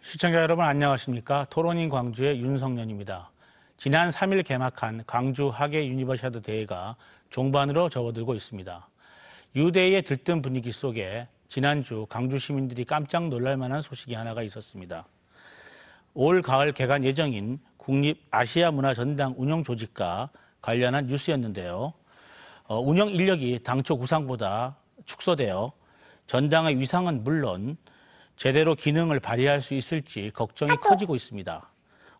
시청자 여러분 안녕하십니까? 토론인 광주의 윤성년입니다. 지난 3일 개막한 광주 하계 유니버시아드 대회가 종반으로 접어들고 있습니다. 유대의 들뜬 분위기 속에 지난주 광주 시민들이 깜짝 놀랄 만한 소식이 하나가 있었습니다. 올 가을 개관 예정인 국립아시아문화전당 운영 조직과 관련한 뉴스였는데요. 운영 인력이 당초 구상보다 축소되어 전당의 위상은 물론 제대로 기능을 발휘할 수 있을지 걱정이 커지고 있습니다.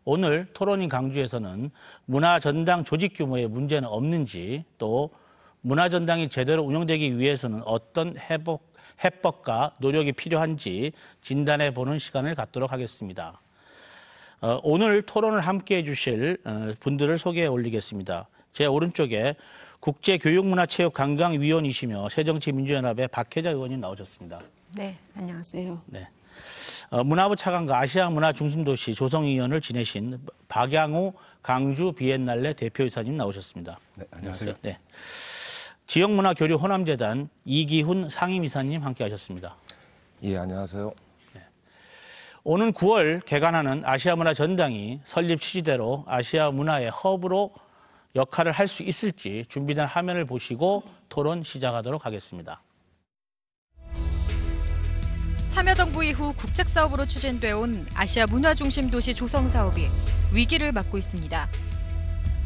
오늘 토론인 광주에서는 문화전당 조직 규모에 문제는 없는지, 또 문화전당이 제대로 운영되기 위해서는 어떤 해법과 노력이 필요한지 진단해보는 시간을 갖도록 하겠습니다. 오늘 토론을 함께해 주실 분들을 소개해 올리겠습니다. 제 오른쪽에 국제교육문화체육관광위원이시며 새정치민주연합의 박혜자 의원님 나오셨습니다. 네, 안녕하세요. 네. 문화부 차관과 아시아문화중심도시 조성위원을 지내신 박양호 광주 비엔날레 대표이사님 나오셨습니다. 네, 안녕하세요. 네. 지역문화교류 호남재단 이기훈 상임이사님 함께하셨습니다. 예, 안녕하세요. 네. 오는 9월 개관하는 아시아문화전당이 설립 취지대로 아시아 문화의 허브로 역할을 할 수 있을지 준비된 화면을 보시고 토론 시작하도록 하겠습니다. 참여정부 이후 국책사업으로 추진돼 온 아시아 문화중심도시 조성사업이 위기를 맞고 있습니다.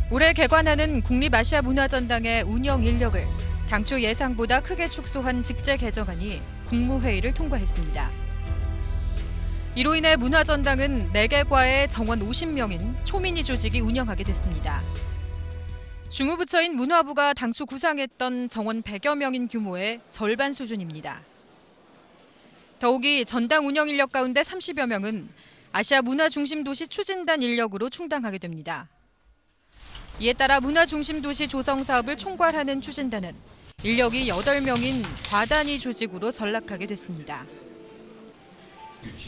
올해 개관하는 국립아시아문화전당의 운영 인력을 당초 예상보다 크게 축소한 직제 개정안이 국무회의를 통과했습니다. 이로 인해 문화전당은 4개 과의 정원 50명인 초미니 조직이 운영하게 됐습니다. 주무부처인 문화부가 당초 구상했던 정원 100여 명인 규모의 절반 수준입니다. 더욱이 전당 운영 인력 가운데 30여 명은 아시아 문화중심도시 추진단 인력으로 충당하게 됩니다. 이에 따라 문화중심도시 조성 사업을 총괄하는 추진단은 인력이 8명인 과단위 조직으로 전락하게 됐습니다.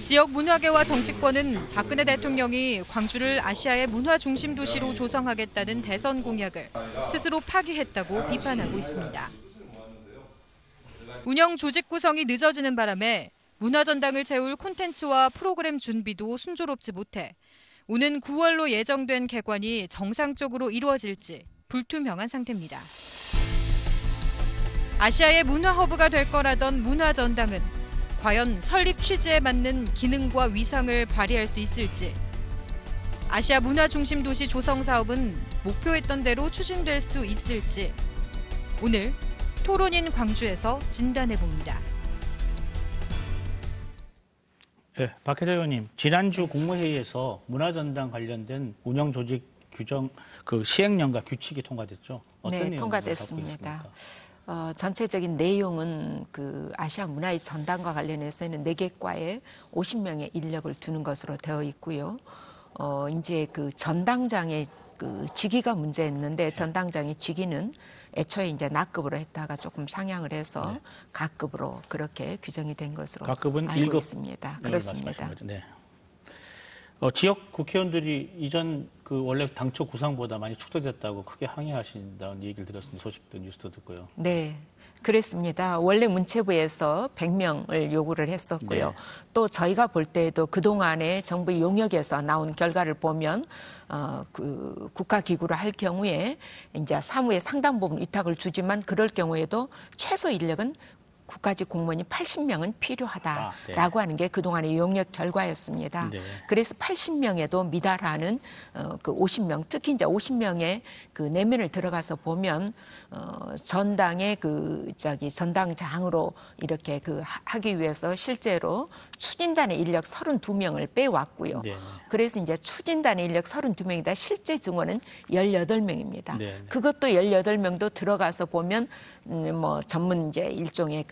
지역 문화계와 정치권은 박근혜 대통령이 광주를 아시아의 문화중심도시로 조성하겠다는 대선 공약을 스스로 파기했다고 비판하고 있습니다. 운영 조직 구성이 늦어지는 바람에 문화전당을 채울 콘텐츠와 프로그램 준비도 순조롭지 못해 오는 9월로 예정된 개관이 정상적으로 이루어질지 불투명한 상태입니다. 아시아의 문화허브가 될 거라던 문화전당은 과연 설립 취지에 맞는 기능과 위상을 발휘할 수 있을지, 아시아 문화중심도시 조성 사업은 목표했던 대로 추진될 수 있을지 오늘 토론인 광주에서 진단해봅니다. 네, 박혜자 의원님, 지난주 국무회의에서 문화전당 관련된 운영 조직 규정 시행령과 규칙이 통과됐죠? 어떤 네, 내용을 통과됐습니다. 전체적인 내용은 아시아 문화의 전당과 관련해서는 4개 과에 50명의 인력을 두는 것으로 되어 있고요. 이제 전당장의 직위가 문제였는데 전당장의 직위는 애초에 이제 낙급으로 했다가 조금 상향을 해서 네. 각급으로 그렇게 규정이 된 것으로 각급은 알고 1급 있습니다. 그렇습니다. 네. 지역 국회의원들이 이전 원래 당초 구상보다 많이 축소됐다고 크게 항의하신다는 얘기를 들었습니다. 소식도 뉴스도 듣고요. 네. 그랬습니다. 원래 문체부에서 100명을 요구를 했었고요. 네. 또 저희가 볼 때에도 그동안에 정부 용역에서 나온 결과를 보면 국가기구를 할 경우에 이제 사무에 상당 부분 위탁을 주지만 그럴 경우에도 최소 인력은 국가직 공무원이 80명은 필요하다라고 하는 게 그동안의 용역 결과였습니다. 네. 그래서 80명에도 미달하는 50명, 특히 이제 50명의 내면을 들어가서 보면 전당의 전당장으로 이렇게 하기 위해서 실제로 추진단의 인력 32명을 빼왔고요. 네. 그래서 이제 추진단의 인력 32명이다. 실제 증원은 18명입니다. 네. 그것도 18명도 들어가서 보면 전문 이제 일종의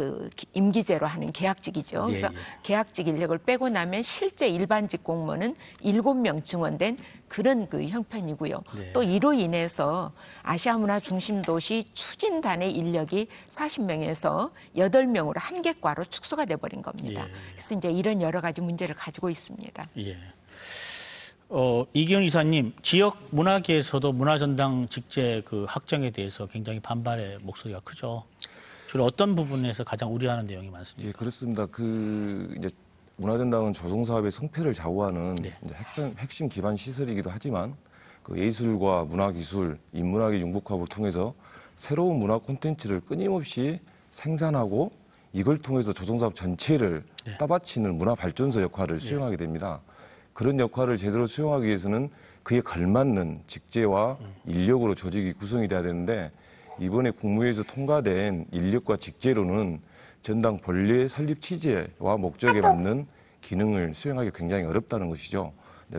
임기제로 하는 계약직이죠. 그래서 계약직 인력을 빼고 나면 실제 일반직 공무원은 7명 증원된 그런 형편이고요. 네. 또 이로 인해서 아시아문화중심도시 추진단의 인력이 40명에서 8명으로 한 개 과로 축소가 돼버린 겁니다. 그래서 이제 이런 여러 가지 문제를 가지고 있습니다. 예. 이기훈 이사님, 지역 문화계에서도 문화전당 직제 확정에 대해서 굉장히 반발의 목소리가 크죠. 주로 어떤 부분에서 가장 우려하는 내용이 많습니까? 예, 그렇습니다. 이제 문화전당은 조성사업의 성패를 좌우하는 이제 핵심 기반 시설이기도 하지만 그 예술과 문화기술, 인문학의 융복합을 통해서 새로운 문화 콘텐츠를 끊임없이 생산하고 이걸 통해서 조성사업 전체를 따받치는 문화발전소 역할을 수행하게 됩니다. 그런 역할을 제대로 수행하기 위해서는 그에 걸맞는 직제와 인력으로 조직이 구성이 돼야 되는데 이번에 국무회에서 통과된 인력과 직제로는 전당 본래의 설립 취지와 목적에 맞는 기능을 수행하기 굉장히 어렵다는 것이죠.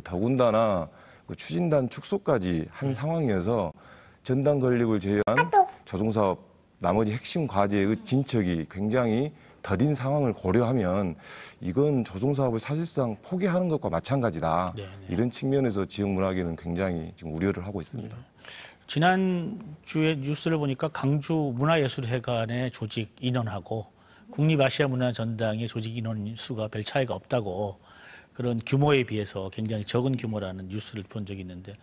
더군다나 그 추진단 축소까지 한 상황이어서 전당 건립을 제외한 조성사업 나머지 핵심 과제의 진척이 굉장히 더딘 상황을 고려하면 이건 조성사업을 사실상 포기하는 것과 마찬가지다. 이런 측면에서 지역문화계는 굉장히 지금 우려를 하고 있습니다. 지난주에 뉴스를 보니까 강주 문화예술회관의 조직 인원하고 국립아시아문화전당의 조직 인원 수가 별 차이가 없다고 그런 규모에 비해서 굉장히 적은 규모라는 뉴스를 본 적이 있는데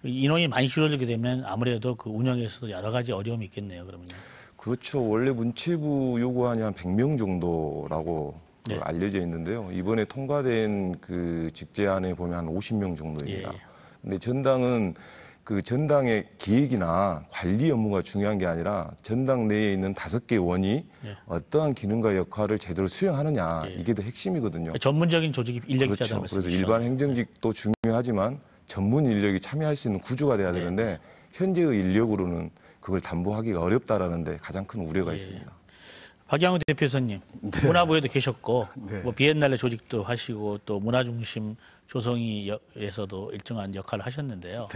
인원이 많이 줄어들게 되면 아무래도 그 운영에서도 여러 가지 어려움이 있겠네요. 그러면요. 그렇죠. 원래 문체부 요구안이 한 100명 정도라고 알려져 있는데요. 이번에 통과된 그 직제안에 보면 한 50명 정도입니다. 근데 전당은 그 전당의 기획이나 관리 업무가 중요한 게 아니라 전당 내에 있는 5개 원이 어떠한 기능과 역할을 제대로 수행하느냐 이게 더 핵심이거든요. 전문적인 조직이 인력이 그렇죠. 그래서 일반 행정직도 중요하지만 전문 인력이 참여할 수 있는 구조가 돼야 되는데 현재의 인력으로는 그걸 담보하기가 어렵다라는 데 가장 큰 우려가 있습니다. 박양우 대표선님, 문화부에도 계셨고 뭐 비엔날레 조직도 하시고 또 문화중심 조성위에서도 일정한 역할을 하셨는데요.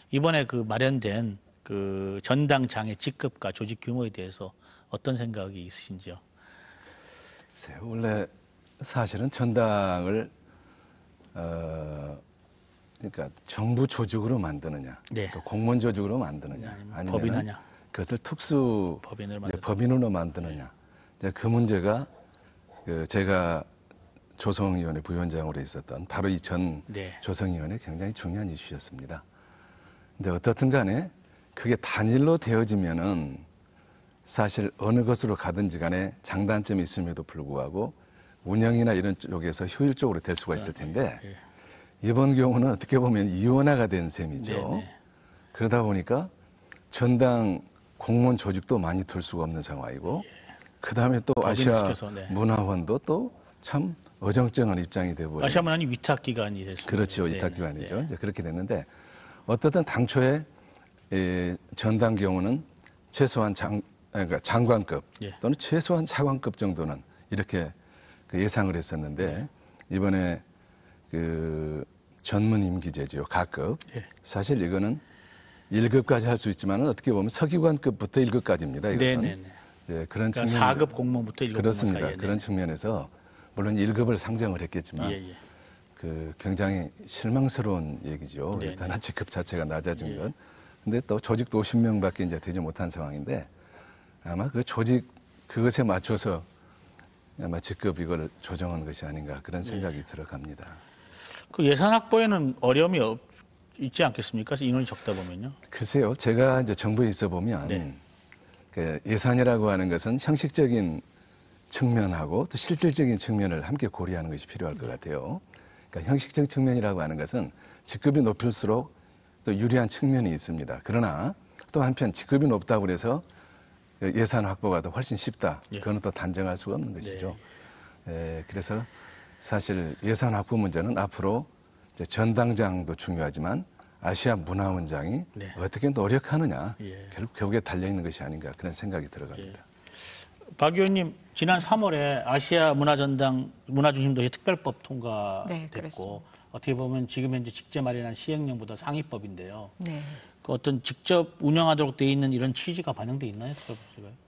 이번에 그 마련된 그 전당장의 직급과 조직 규모에 대해서 어떤 생각이 있으신지요? 원래 사실은 전당을 그러니까 정부 조직으로 만드느냐, 공무원 조직으로 만드느냐, 아니면 법인하냐, 그것을 특수 법인으로 만드느냐. 그 문제가 제가 조성위원회 부위원장으로 있었던 바로 이 전 조성위원회 굉장히 중요한 이슈였습니다. 근데 어떻든 간에 그게 단일로 되어지면은 사실 어느 것으로 가든지 간에 장단점이 있음에도 불구하고 운영이나 이런 쪽에서 효율적으로 될 수가 있을 텐데 이번 경우는 어떻게 보면 이원화가 된 셈이죠. 그러다 보니까 전당 공무원 조직도 많이 둘 수가 없는 상황이고 그다음에 또 아시아 문화원도 또 참 어정쩡한 입장이 돼버려요. 아시아 문화원이 위탁기관이 됐습니다. 그렇죠. 위탁기관이죠. 이제 그렇게 됐는데 어떻든 당초에 전당 경우는 최소한 그러니까 장관급 또는 최소한 차관급 정도는 이렇게 예상을 했었는데 이번에 그 전문 임기제죠. 가급. 사실 이거는 1급까지 할 수 있지만 어떻게 보면 서기관급부터 1급까지입니다. 이것은. 그런 그러니까 4급 공무원부터 1급 그렇습니다. 사이에. 그런 측면에서 물론 1급을 상정을 했겠지만 그 굉장히 실망스러운 얘기죠. 일단은 직급 자체가 낮아진 건. 근데 또 조직도 50명밖에 이제 되지 못한 상황인데 아마 그 조직 그것에 맞춰서 아마 직급 이걸 조정한 것이 아닌가 그런 생각이 들어갑니다. 그 예산 확보에는 어려움이 있지 않겠습니까? 인원이 적다 보면요. 글쎄요. 제가 이제 정부에 있어 보면 그 예산이라고 하는 것은 형식적인 측면하고 또 실질적인 측면을 함께 고려하는 것이 필요할 것 같아요. 그러니까 형식적 측면이라고 하는 것은 직급이 높을수록 또 유리한 측면이 있습니다. 그러나 또 한편 직급이 높다고 해서 예산 확보가 더 훨씬 쉽다. 그건 또 단정할 수가 없는 것이죠. 그래서 사실 예산 확보 문제는 앞으로 이제 전당장도 중요하지만 아시아 문화원장이 어떻게 노력하느냐 결국 거기에 달려있는 것이 아닌가 그런 생각이 들어갑니다. 박 의원님 지난 3월에 아시아 문화전당 문화중심도시 특별법 통과됐고 어떻게 보면 지금 현재 직제 마련한 시행령보다 상위법인데요. 그 어떤 직접 운영하도록 돼 있는 이런 취지가 반영돼 있나요?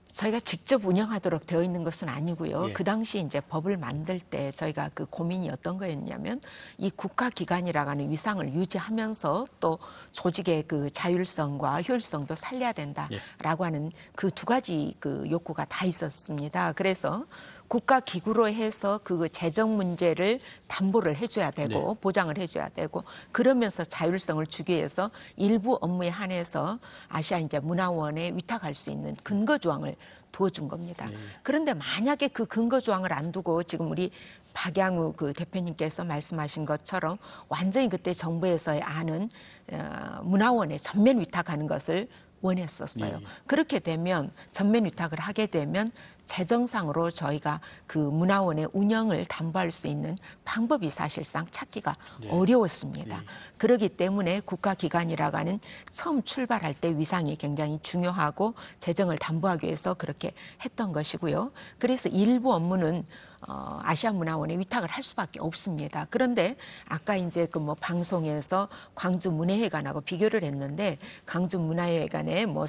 저희가 직접 운영하도록 되어 있는 것은 아니고요. 그 당시 이제 법을 만들 때 저희가 그 고민이 어떤 거였냐면 이 국가기관이라고 하는 위상을 유지하면서 또 조직의 그 자율성과 효율성도 살려야 된다라고 하는 그 두 가지 그 욕구가 다 있었습니다. 그래서 국가기구로 해서 그 재정 문제를 담보를 해줘야 되고 보장을 해줘야 되고 그러면서 자율성을 주기 위해서 일부 업무에 한해서 아시아 이제 문화원에 위탁할 수 있는 근거 조항을 두어준 겁니다. 그런데 만약에 그 근거 조항을 안 두고 지금 우리 박양우 그 대표님께서 말씀하신 것처럼 완전히 그때 정부에서의 안은 문화원에 전면 위탁하는 것을 원했었어요. 그렇게 되면 전면 위탁을 하게 되면 재정상으로 저희가 그 문화원의 운영을 담보할 수 있는 방법이 사실상 찾기가 어려웠습니다. 그렇기 때문에 국가기관이라고 하는 처음 출발할 때 위상이 굉장히 중요하고 재정을 담보하기 위해서 그렇게 했던 것이고요. 그래서 일부 업무는 아시아문화원에 위탁을 할 수밖에 없습니다. 그런데 아까 이제 그 뭐 방송에서 광주문예회관하고 비교를 했는데 광주문화회관에 뭐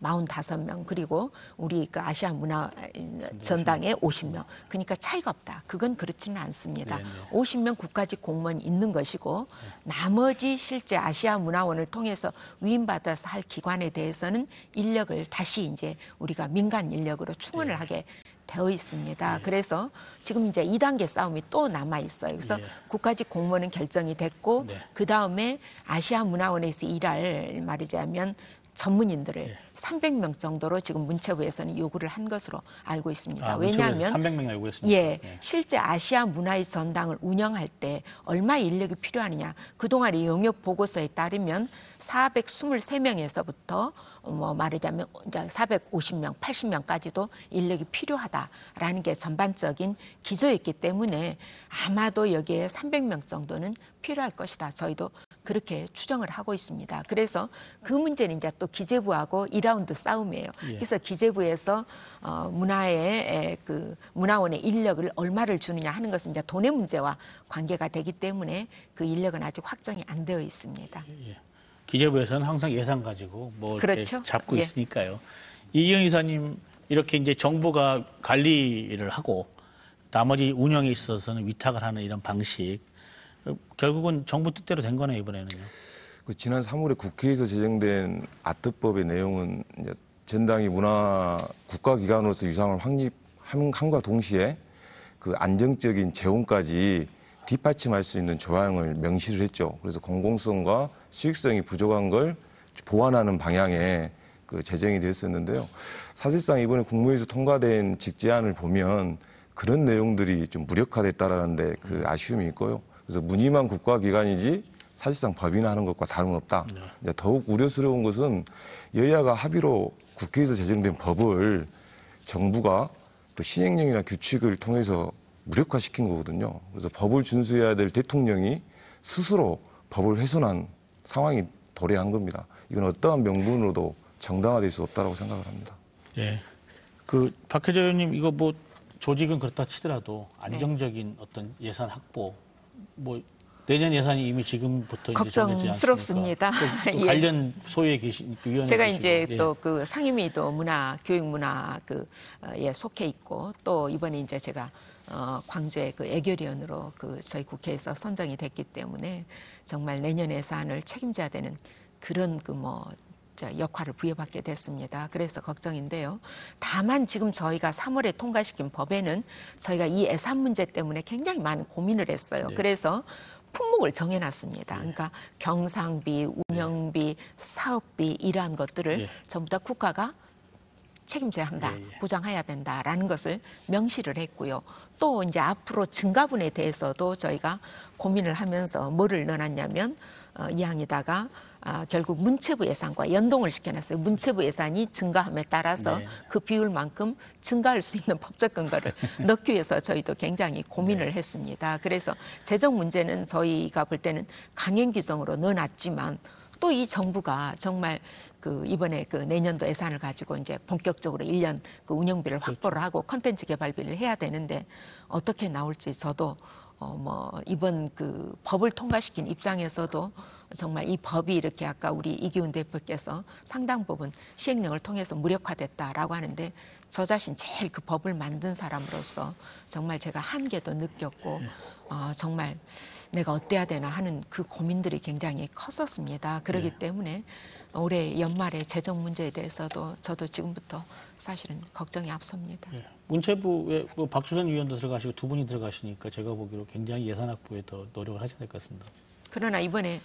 45명 그리고 우리 그 아시아문화전당에 50명. 그러니까 차이가 없다. 그건 그렇지는 않습니다. 50명 국가직 공무원이 있는 것이고 나머지 실제 아시아문화원을 통해서 위임받아서 할 기관에 대해서는 인력을 다시 이제 우리가 민간 인력으로 충원을 하게 되어 있습니다. 그래서 지금 이제 2단계 싸움이 또 남아 있어요. 그래서 국가직 공무원은 결정이 됐고 그 다음에 아시아문화원에서 일할 말이자면 전문인들을 300명 정도로 지금 문체부에서는 요구를 한 것으로 알고 있습니다. 왜냐하면 300명 알고 있습니다. 실제 아시아 문화의 전당을 운영할 때 얼마의 인력이 필요하느냐. 그동안의 용역 보고서에 따르면 423명에서부터 뭐 말하자면 450명, 80명까지도 인력이 필요하다라는 게 전반적인 기조였기 때문에 아마도 여기에 300명 정도는 필요할 것이다. 저희도 그렇게 추정을 하고 있습니다. 그래서 그 문제는 이제 또 기재부하고 2라운드 싸움이에요. 그래서 기재부에서 문화원의 인력을 얼마를 주느냐 하는 것은 이제 돈의 문제와 관계가 되기 때문에 그 인력은 아직 확정이 안 되어 있습니다. 기재부에서는 항상 예산 가지고 뭐 그렇죠? 잡고 있으니까요. 이기영 이사님 이렇게 이제 정부가 관리를 하고 나머지 운영에 있어서는 위탁을 하는 이런 방식. 결국은 정부 뜻대로 된 거네요, 이번에는요. 지난 3월에 국회에서 제정된 아트법의 내용은 이제 전당이 문화 국가기관으로서 유상을 확립함과 동시에 그 안정적인 재원까지 뒷받침할 수 있는 조항을 명시를 했죠. 그래서 공공성과 수익성이 부족한 걸 보완하는 방향의 그 제정이 됐었는데요. 사실상 이번에 국무회의에서 통과된 직제안을 보면 그런 내용들이 좀 무력화됐다라는 데 그 아쉬움이 있고요. 그래서 무늬만 국가기관이지 사실상 법인화하는 것과 다름없다. 이제 더욱 우려스러운 것은 여야가 합의로 국회에서 제정된 법을 정부가 또 시행령이나 규칙을 통해서 무력화시킨 거거든요. 그래서 법을 준수해야 될 대통령이 스스로 법을 훼손한 상황이 도래한 겁니다. 이건 어떠한 명분으로도 정당화될 수 없다고 생각을 합니다. 예, 그 박혜재 의원님 이거 뭐 조직은 그렇다 치더라도 안정적인 어떤 예산 확보 뭐 내년 예산이 이미 지금부터 걱정스럽습니다. 또 관련 소위에 계신 그 위원회 제가 이제 또 그 상임위도 교육문화 에 속해 있고 또 이번에 이제 제가 광주의 그 애결위원으로 그 저희 국회에서 선정이 됐기 때문에 정말 내년 예산을 책임져야 되는 그런 역할을 부여받게 됐습니다. 그래서 걱정인데요. 다만 지금 저희가 3월에 통과시킨 법에는 저희가 이 예산 문제 때문에 굉장히 많은 고민을 했어요. 그래서 품목을 정해놨습니다. 그러니까 경상비, 운영비, 사업비 이러한 것들을 전부 다 국가가 책임져야 한다, 보장해야 된다라는 것을 명시를 했고요. 또 이제 앞으로 증가분에 대해서도 저희가 고민을 하면서 뭐를 넣어놨냐면 이 항에다가 결국 문체부 예산과 연동을 시켜놨어요. 문체부 예산이 증가함에 따라서 그 비율만큼 증가할 수 있는 법적 근거를 넣기 위해서 저희도 굉장히 고민을 했습니다. 그래서 재정 문제는 저희가 볼 때는 강행 규정으로 넣어놨지만 또 이 정부가 정말 이번에 내년도 예산을 가지고 이제 본격적으로 1년 운영비를 확보를 하고 콘텐츠 개발비를 해야 되는데 어떻게 나올지 저도 이번 법을 통과시킨 입장에서도 정말 이 법이 이렇게 아까 우리 이기훈 대표께서 상당 부분 시행령을 통해서 무력화됐다라고 하는데 저 자신 제일 그 법을 만든 사람으로서 정말 제가 한계도 느꼈고 정말 내가 어때야 되나 하는 그 고민들이 굉장히 컸었습니다. 그렇기 때문에 올해 연말에 재정 문제에 대해서도 저도 지금부터 사실은 걱정이 앞섭니다. 문체부에 박주선 위원도 들어가시고 두 분이 들어가시니까 제가 보기로 굉장히 예산 확보에 더 노력을 하셔야 될 것 같습니다. 그러나 이번에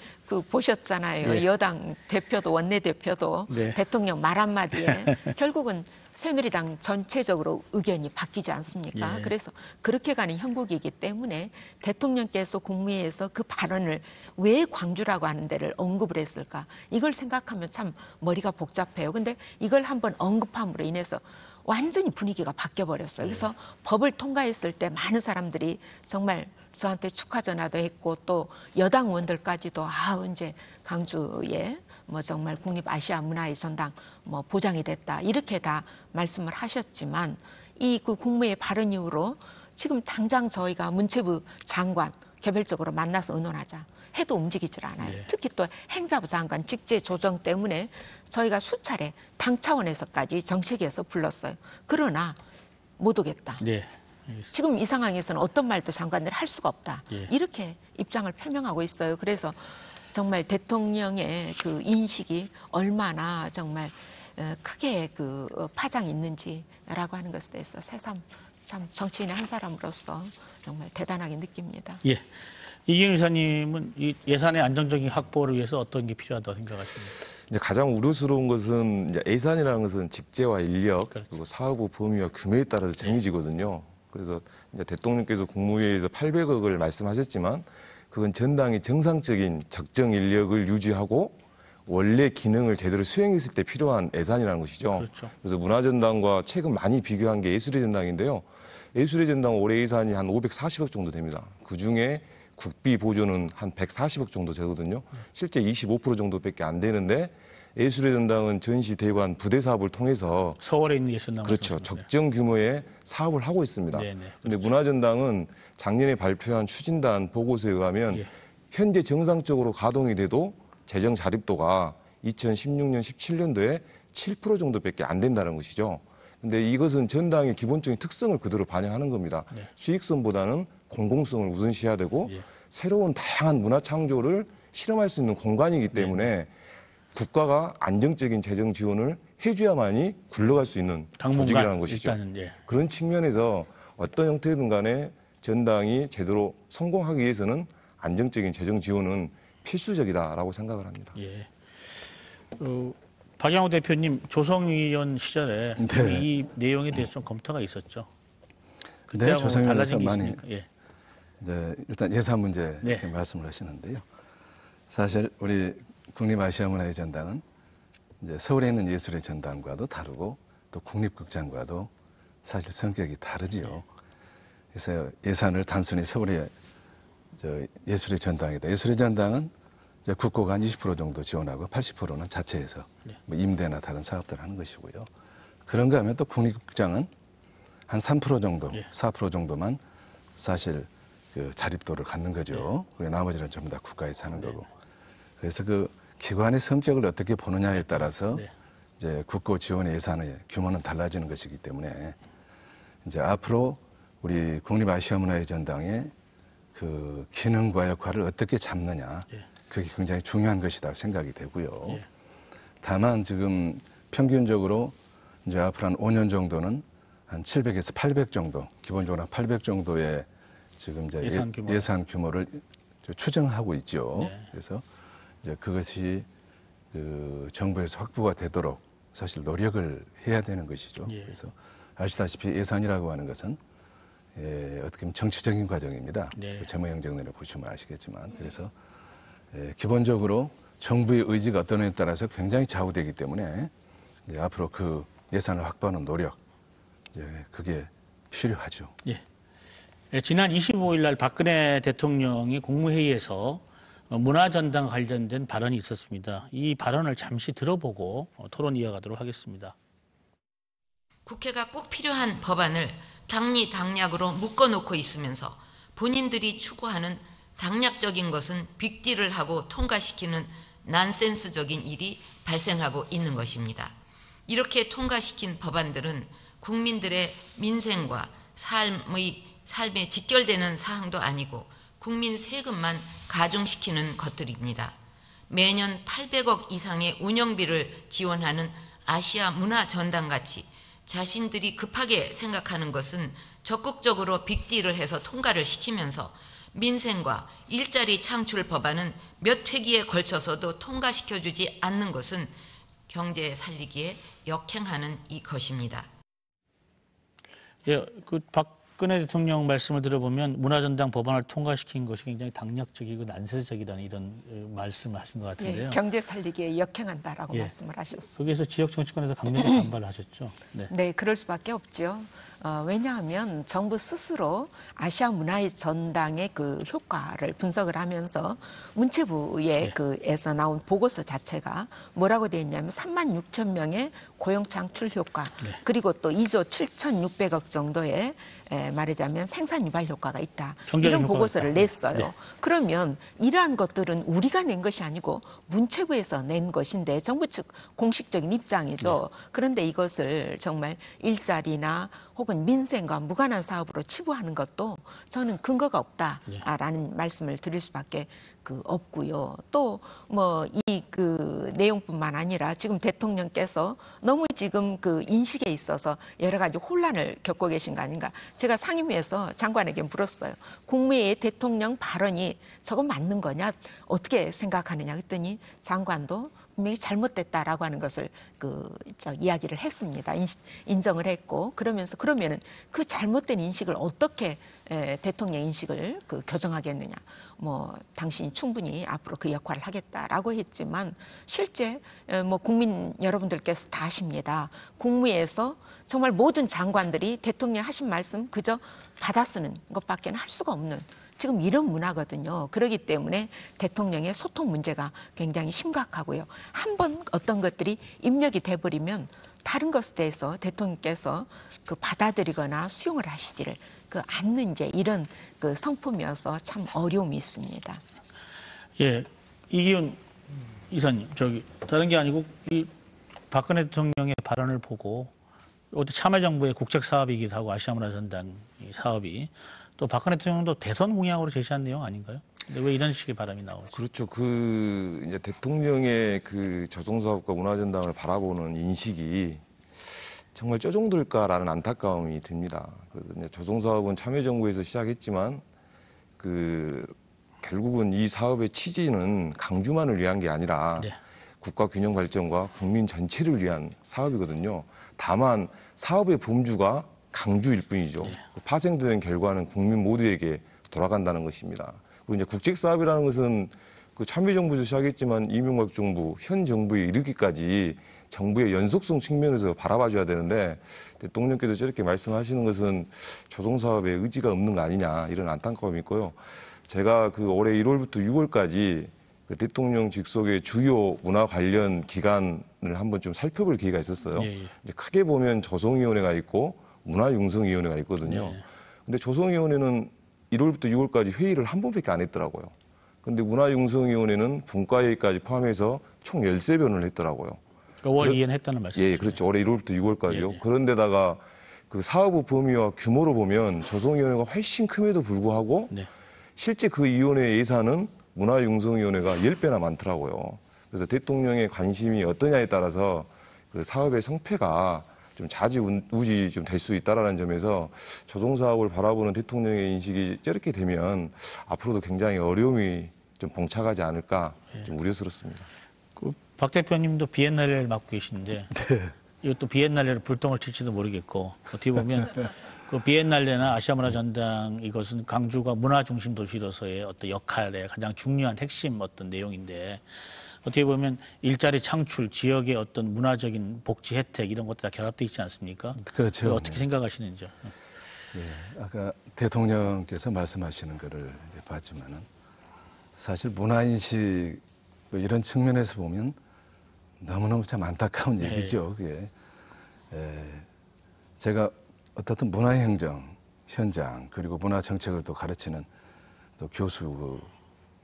보셨잖아요. 여당 대표도 원내대표도 대통령 말 한마디에 결국은 새누리당 전체적으로 의견이 바뀌지 않습니까? 예. 그래서 그렇게 가는 형국이기 때문에 대통령께서 국무회의에서 그 발언을 왜 광주라고 하는 데를 언급을 했을까? 이걸 생각하면 참 머리가 복잡해요. 근데 이걸 한번 언급함으로 인해서 완전히 분위기가 바뀌어버렸어요. 그래서 법을 통과했을 때 많은 사람들이 정말 저한테 축하 전화도 했고 또 여당 의원들까지도 언제 광주에 뭐 정말 국립 아시아 문화의 전당 뭐 보장이 됐다 이렇게 다 말씀을 하셨지만 이 그 국무회의 발언 이후로 지금 당장 저희가 문체부 장관 개별적으로 만나서 의논하자 해도 움직이질 않아요. 네. 특히 또 행자부 장관 직제 조정 때문에 저희가 수차례 당 차원에서까지 정책위에서 불렀어요. 그러나 못 오겠다. 네. 지금 이 상황에서는 어떤 말도 장관들이 할 수가 없다. 예. 이렇게 입장을 표명하고 있어요. 그래서 정말 대통령의 그 인식이 얼마나 정말 크게 그 파장이 있는지라고 하는 것에 대해서 새삼 참 정치인의 한 사람으로서 정말 대단하게 느낍니다. 예. 이기훈 이사님은 이 예산의 안정적인 확보를 위해서 어떤 게 필요하다고 생각하십니까? 이제 가장 우려스러운 것은 이제 예산이라는 것은 직제와 인력 그렇죠. 그리고 사고 범위와 규모에 따라서 정해지거든요. 그래서 이제 대통령께서 국무회의에서 800억을 말씀하셨지만 그건 전당이 정상적인 적정 인력을 유지하고 원래 기능을 제대로 수행했을 때 필요한 예산이라는 것이죠. 그렇죠. 그래서 문화전당과 최근 많이 비교한 게 예술의 전당인데요. 예술의 전당 올해 예산이 한 540억 정도 됩니다. 그중에 국비 보조는 한 140억 정도 되거든요. 실제 25% 정도밖에 안 되는데 예술의 전당은 전시, 대관, 부대 사업을 통해서 서울에 있는 예술당 그렇죠. 적정 규모의 사업을 하고 있습니다. 네네, 그런데 문화전당은 작년에 발표한 추진단 보고서에 의하면 예. 현재 정상적으로 가동이 돼도 재정 자립도가 2016년, 17년도에 7% 정도밖에 안 된다는 것이죠. 근데 이것은 전당의 기본적인 특성을 그대로 반영하는 겁니다. 네. 수익성보다는 공공성을 우선시해야 되고 예. 새로운 다양한 문화 창조를 실험할 수 있는 공간이기 때문에 국가가 안정적인 재정 지원을 해줘야만이 굴러갈 수 있는 조직이라는 것이죠. 일단은, 예. 그런 측면에서 어떤 형태든 간에 전당이 제대로 성공하기 위해서는 안정적인 재정 지원은 필수적이다라고 생각을 합니다. 예. 박양호 대표님 조성위원 시절에 네. 이 내용에 대해서 좀 검토가 있었죠. 네, 그때하고 조성위원회에서 달라진 게 많이 있습니까? 예. 이제 일단 예산 문제 네. 말씀을 하시는데요. 사실 우리 국립아시아문화의 전당은 이제 서울에 있는 예술의 전당과도 다르고 또 국립극장과도 사실 성격이 다르지요. 그래서 예산을 단순히 서울의 예술의 전당이다. 예술의 전당은 이제 국고가 한 20% 정도 지원하고 80%는 자체에서 뭐 임대나 다른 사업들 하는 것이고요. 그런가 하면 또 국립극장은 한 3% 정도, 4% 정도만 사실 그 자립도를 갖는 거죠. 그리고 나머지는 전부 다 국가에서 하는 거고. 그래서 그 기관의 성격을 어떻게 보느냐에 따라서 이제 국고 지원 예산의 규모는 달라지는 것이기 때문에 이제 앞으로 우리 국립아시아문화의 전당의 그 기능과 역할을 어떻게 잡느냐. 그게 굉장히 중요한 것이다 생각이 되고요. 다만 지금 평균적으로 이제 앞으로 한 5년 정도는 한 700에서 800 정도, 기본적으로 한 800 정도의 지금 이제 예산 규모를 추정하고 있죠. 그래서 이제 그것이 그 정부에서 확보가 되도록 사실 노력을 해야 되는 것이죠. 그래서 아시다시피 예산이라고 하는 것은 어떻게 보면 정치적인 과정입니다. 그 재무행정론을 보시면 아시겠지만 그래서 기본적으로 정부의 의지가 어떠냐에 따라서 굉장히 좌우되기 때문에 이제 앞으로 그 예산을 확보하는 노력 그게 필요하죠. 예. 지난 25일 날 박근혜 대통령이 국무회의에서 문화전당 관련된 발언이 있었습니다. 이 발언을 잠시 들어보고 토론 이어가도록 하겠습니다. 국회가 꼭 필요한 법안을 당리당략으로 묶어놓고 있으면서 본인들이 추구하는 당략적인 것은 빅딜을 하고 통과시키는 난센스적인 일이 발생하고 있는 것입니다. 이렇게 통과시킨 법안들은 국민들의 민생과 삶에 직결되는 사항도 아니고 국민 세금만 가중시키는 것들입니다. 매년 800억 이상의 운영비를 지원하는 아시아 문화전당같이 자신들이 급하게 생각하는 것은 적극적으로 빅딜을 해서 통과를 시키면서 민생과 일자리 창출 법안은 몇 회기에 걸쳐서도 통과시켜주지 않는 것은 경제 살리기에 역행하는 것입니다. 예, 그 박근혜 대통령 말씀을 들어보면 문화전당 법안을 통과시킨 것이 굉장히 당략적이고 난세적이라는 이런 말씀을 하신 것 같은데요. 예, 경제 살리기에 역행한다라고 말씀을 하셨습니다. 거기에서 지역 정치권에서 강력히 반발을 하셨죠. 네, 그럴 수밖에 없죠. 왜냐하면 정부 스스로 아시아 문화의 전당의 그 효과를 분석을 하면서 문체부의 그에서 나온 보고서 자체가 뭐라고 되어 있냐면 3만 6천 명의 고용 창출 효과 그리고 또 2조 7,600억 정도의 말하자면 생산 유발 효과가 있다. 이런 보고서를 있다. 냈어요. 네. 그러면 이러한 것들은 우리가 낸 것이 아니고 문체부에서 낸 것인데 정부 측 공식적인 입장이죠. 그런데 이것을 정말 일자리나 혹은 민생과 무관한 사업으로 치부하는 것도 저는 근거가 없다라는 말씀을 드릴 수밖에 없고요. 또 뭐 이 그 내용뿐만 아니라 지금 대통령께서 너무 지금 그 인식에 있어서 여러 가지 혼란을 겪고 계신 거 아닌가. 제가 상임위에서 장관에게 물었어요. 국무회의 대통령 발언이 저거 맞는 거냐? 어떻게 생각하느냐 했더니 장관도 분명히 잘못됐다라고 하는 것을 이야기를 했습니다. 인정을 했고 그러면은 그 잘못된 인식을 어떻게 대통령 인식을 교정하겠느냐. 뭐 당신이 충분히 앞으로 그 역할을 하겠다라고 했지만 실제 뭐 국민 여러분들께서 다 아십니다. 국무회에서 정말 모든 장관들이 대통령 하신 말씀 그저 받아 쓰는 것밖에는 할 수가 없는 지금 이런 문화거든요. 그렇기 때문에 대통령의 소통 문제가 굉장히 심각하고요. 한번 어떤 것들이 입력이 돼버리면 다른 것에 대해서 대통령께서 받아들이거나 수용을 하시지를 않는 이제 이런 성품이어서 참 어려움이 있습니다. 예, 이기훈 이사님, 다른 게 아니고 이 박근혜 대통령의 발언을 보고 어제 참여정부의 국책 사업이기도 하고 아시아문화전당 사업이 또 박근혜 대통령도 대선 공약으로 제시한 내용 아닌가요? 근데 왜 이런 식의 바람이 나오죠? 그렇죠. 이제 대통령의 조성사업과 문화전당을 바라보는 인식이 정말 저 정도일까라는 안타까움이 듭니다. 그래서 이제 조성사업은 참여정부에서 시작했지만 결국은 이 사업의 취지는 강주만을 위한 게 아니라 국가 균형 발전과 국민 전체를 위한 사업이거든요. 다만 사업의 범주가 강주일 뿐이죠. 파생되는 결과는 국민 모두에게 돌아간다는 것입니다. 그리고 이제 국책 사업이라는 것은 참여정부에서 시작했지만 이명박 정부, 현 정부에 이르기까지 정부의 연속성 측면에서 바라봐줘야 되는데 대통령께서 저렇게 말씀하시는 것은 조성사업에 의지가 없는 거 아니냐 이런 안타까움이 있고요. 제가 올해 1월부터 6월까지 대통령 직속의 주요 문화 관련 기관을 한번 좀 살펴볼 기회가 있었어요. 이제 크게 보면 조성위원회가 있고 문화융성위원회가 있거든요. 근데 조성위원회는 1월부터 6월까지 회의를 한 번밖에 안 했더라고요. 근데 문화융성위원회는 분과회의까지 포함해서 총 13번을 했더라고요. 그러니까 월 2회 했다는 말씀이시죠? 예, 그렇죠. 올해 1월부터 6월까지요. 그런데다가 사업의 범위와 규모로 보면 조성위원회가 훨씬 큼에도 불구하고 실제 그 위원회 예산은 문화융성위원회가 10배나 많더라고요. 그래서 대통령의 관심이 어떠냐에 따라서 사업의 성패가 좀 좌지우지 좀 될 수 있다라는 점에서 조성사업을 바라보는 대통령의 인식이 저렇게 되면 앞으로도 굉장히 어려움이 좀 봉착하지 않을까 좀 우려스럽습니다. 박 대표님도 비엔날레를 맡고 계신데 이것도 비엔날레로 불똥을 튈지도 모르겠고 어떻게 보면 비엔날레나 아시아문화전당 이것은 강주가 문화중심 도시로서의 어떤 역할의 가장 중요한 핵심 어떤 내용인데 어떻게 보면 일자리 창출, 지역의 어떤 문화적인 복지 혜택 이런 것도 다 결합되어 있지 않습니까? 그렇죠. 어떻게 생각하시는지요? 예, 아까 대통령께서 말씀하시는 거를 이제 봤지만은 사실 문화인식 이런 측면에서 보면 너무너무 참 안타까운 얘기죠. 그게 제가 어떻든 문화행정 현장 그리고 문화정책을 또 가르치는 또 교수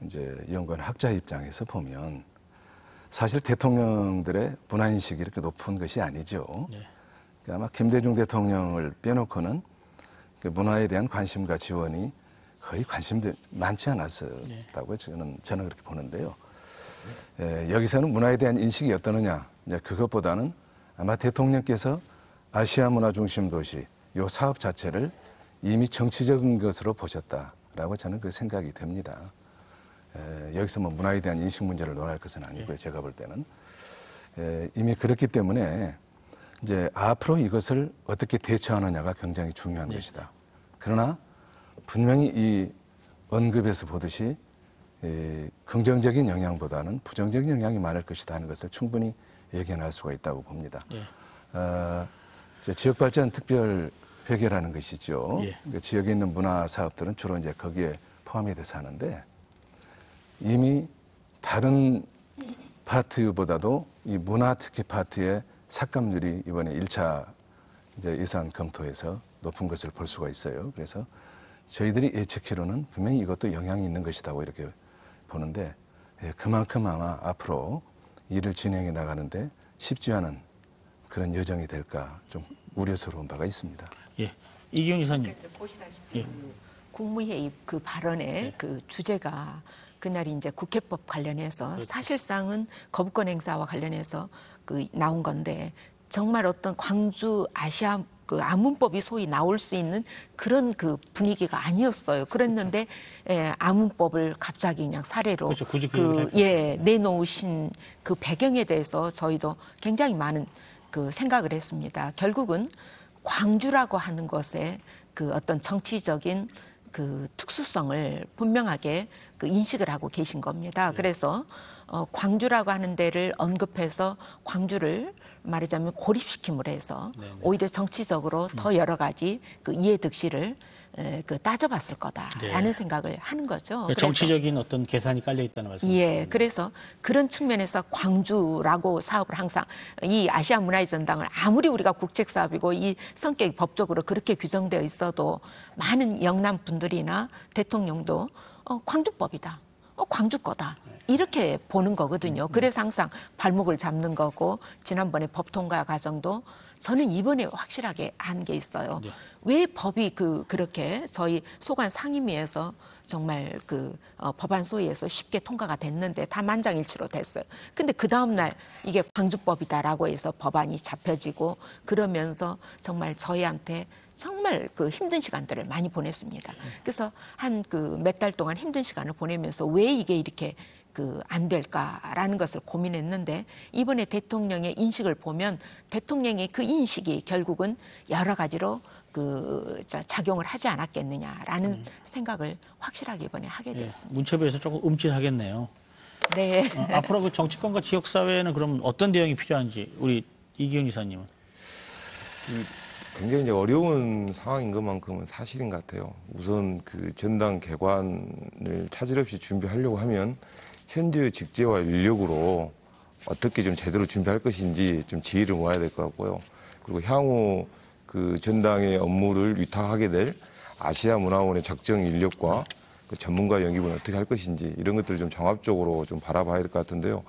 이제 연구원 학자 입장에서 보면 사실 대통령들의 문화인식이 이렇게 높은 것이 아니죠. 그러니까 아마 김대중 대통령을 빼놓고는 문화에 대한 관심과 지원이 거의 관심도 많지 않았었다고 저는 그렇게 보는데요. 여기서는 문화에 대한 인식이 어떠느냐. 이제 그것보다는 아마 대통령께서 아시아 문화 중심 도시 이 사업 자체를 이미 정치적인 것으로 보셨다라고 저는 생각이 됩니다. 여기서 문화에 대한 인식 문제를 논할 것은 아니고요. 제가 볼 때는. 이미 그렇기 때문에 이제 앞으로 이것을 어떻게 대처하느냐가 굉장히 중요한 것이다. 그러나 분명히 이 언급에서 보듯이 긍정적인 영향보다는 부정적인 영향이 많을 것이다 하는 것을 충분히 예견할 수가 있다고 봅니다. 지역발전특별회계라는 것이죠. 그 지역에 있는 문화 사업들은 주로 이제 거기에 포함이 돼서 하는데 이미 다른 파트보다도 이 문화 특혜 파트의 삭감률이 이번에 1차 이제 예산 검토에서 높은 것을 볼 수가 있어요. 그래서 저희들이 예측키로는 분명히 이것도 영향이 있는 것이라고 이렇게 보는데 그만큼 아마 앞으로 일을 진행해 나가는데 쉽지 않은 그런 여정이 될까 좀 우려스러운 바가 있습니다. 예, 이기훈 이사님. 보시다시피 국무회의 그 발언의 그 주제가 그날이 이제 국회법 관련해서 그렇죠. 사실상은 거부권 행사와 관련해서 그 나온 건데 정말 어떤 광주 아시아 그 아문법이 소위 나올 수 있는 그런 그 분위기가 아니었어요. 그랬는데 아문법을 갑자기 그냥 사례로 그렇죠. 내놓으신 그 배경에 대해서 저희도 굉장히 많은 그 생각을 했습니다. 결국은 광주라고 하는 것에 그 어떤 정치적인 그 특수성을 분명하게 그 인식을 하고 계신 겁니다. 그래서 광주라고 하는 데를 언급해서 광주를 말하자면 고립시킴으로 해서 오히려 정치적으로 더 여러 가지 그 이해득실을 그 따져봤을 거다라는 생각을 하는 거죠. 정치적인 어떤 계산이 깔려 있다는 말씀이시죠? 예, 그래서 그런 측면에서 광주라고 사업을 항상 이 아시아 문화의 전당을 아무리 우리가 국책 사업이고 이 성격이 법적으로 그렇게 규정되어 있어도 많은 영남 분들이나 대통령도 광주법이다. 광주 거다. 이렇게 보는 거거든요. 그래서 항상 발목을 잡는 거고 지난번에 법 통과 과정도 저는 이번에 확실하게 한 게 있어요. 왜 법이 그렇게 저희 소관 상임위에서 정말 법안 소위에서 쉽게 통과가 됐는데 다 만장일치로 됐어요. 근데 그 다음날 이게 광주법이다라고 해서 법안이 잡혀지고 그러면서 정말 저희한테 정말 그 힘든 시간들을 많이 보냈습니다. 그래서 한 몇 달 동안 힘든 시간을 보내면서 왜 이게 이렇게 안 될까라는 것을 고민했는데 이번에 대통령의 인식을 보면 대통령의 그 인식이 결국은 여러 가지로 작용을 하지 않았겠느냐라는 생각을 확실하게 이번에 하게 됐습니다. 문체부에서 조금 움찔하겠네요. 네. 앞으로 그 정치권과 지역사회는 그럼 어떤 대응이 필요한지 우리 이기훈 이사님은. 굉장히 이제 어려운 상황인 것만큼은 사실인 것 같아요. 우선 그 전당 개관을 차질 없이 준비하려고 하면 현재 직제와 인력으로 어떻게 좀 제대로 준비할 것인지 좀 지혜를 모아야 될 것 같고요. 그리고 향후 그 전당의 업무를 위탁하게 될 아시아문화원의 적정 인력과 그 전문가 영입은 어떻게 할 것인지 이런 것들을 좀 종합적으로 좀 바라봐야 될 것 같은데요.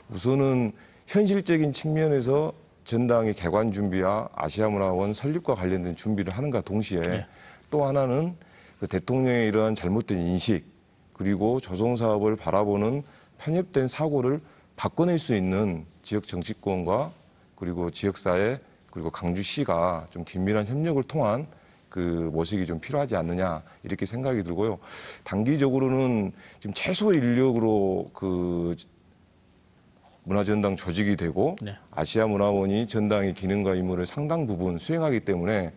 우선은 현실적인 측면에서 전당의 개관 준비와 아시아문화원 설립과 관련된 준비를 하는가 동시에 또 하나는 그 대통령의 이러한 잘못된 인식 그리고 조성사업을 바라보는 편협된 사고를 바꿔낼 수 있는 지역 정치권과 그리고 지역사회 그리고 강주시가 좀 긴밀한 협력을 통한 그 모색이 좀 필요하지 않느냐 이렇게 생각이 들고요. 단기적으로는 지금 최소 인력으로 그 문화전당 조직이 되고 아시아문화원이 전당의 기능과 임무를 상당 부분 수행하기 때문에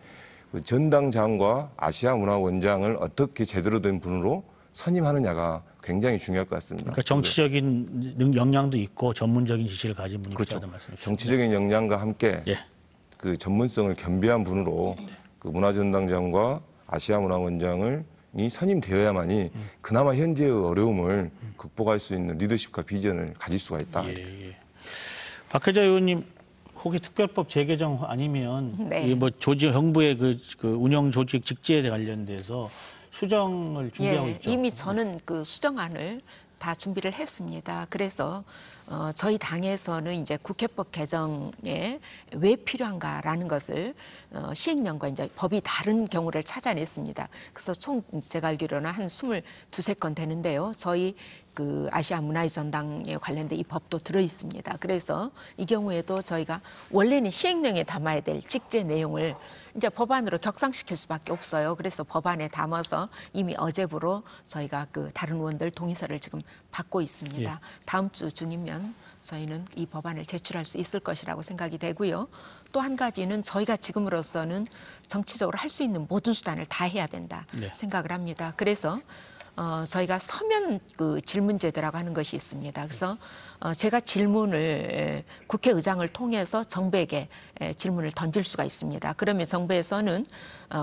그 전당장과 아시아문화원장을 어떻게 제대로 된 분으로 선임하느냐가 굉장히 중요할 것 같습니다. 그러니까 정치적인 역량도 있고 전문적인 지식을 가진 분이 필요하다는 말씀이시죠. 정치적인 역량과 함께 그 전문성을 겸비한 분으로 그 문화전당장과 아시아문화원장을 선임되어야만이 그나마 현재의 어려움을 극복할 수 있는 리더십과 비전을 가질 수가 있다. 박혜자 의원님 혹시 특별법 재개정 아니면 뭐 조직 정부의 그 운영 조직 직제에 관련돼서 수정을 준비하고 있죠. 이미 저는 그 수정안을 다 준비를 했습니다. 그래서 저희 당에서는 이제 국회법 개정에 왜 필요한가라는 것을 시행령과 이제 법이 다른 경우를 찾아냈습니다. 그래서 총 제가 알기로는 한 22건 되는데요. 저희 그 아시아 문화의 전당에 관련된 이 법도 들어 있습니다. 그래서 이 경우에도 저희가 원래는 시행령에 담아야 될 직제 내용을 이제 법안으로 격상시킬 수밖에 없어요. 그래서 법안에 담아서 이미 어제부로 저희가 그 다른 의원들 동의서를 지금 받고 있습니다. 예. 다음 주 중이면 저희는 이 법안을 제출할 수 있을 것이라고 생각이 되고요. 또 한 가지는 저희가 지금으로서는 정치적으로 할 수 있는 모든 수단을 다 해야 된다 생각을 합니다. 그래서 저희가 서면 그 질문제도라고 하는 것이 있습니다. 그래서 제가 질문을 국회의장을 통해서 정부에게 질문을 던질 수가 있습니다. 그러면 정부에서는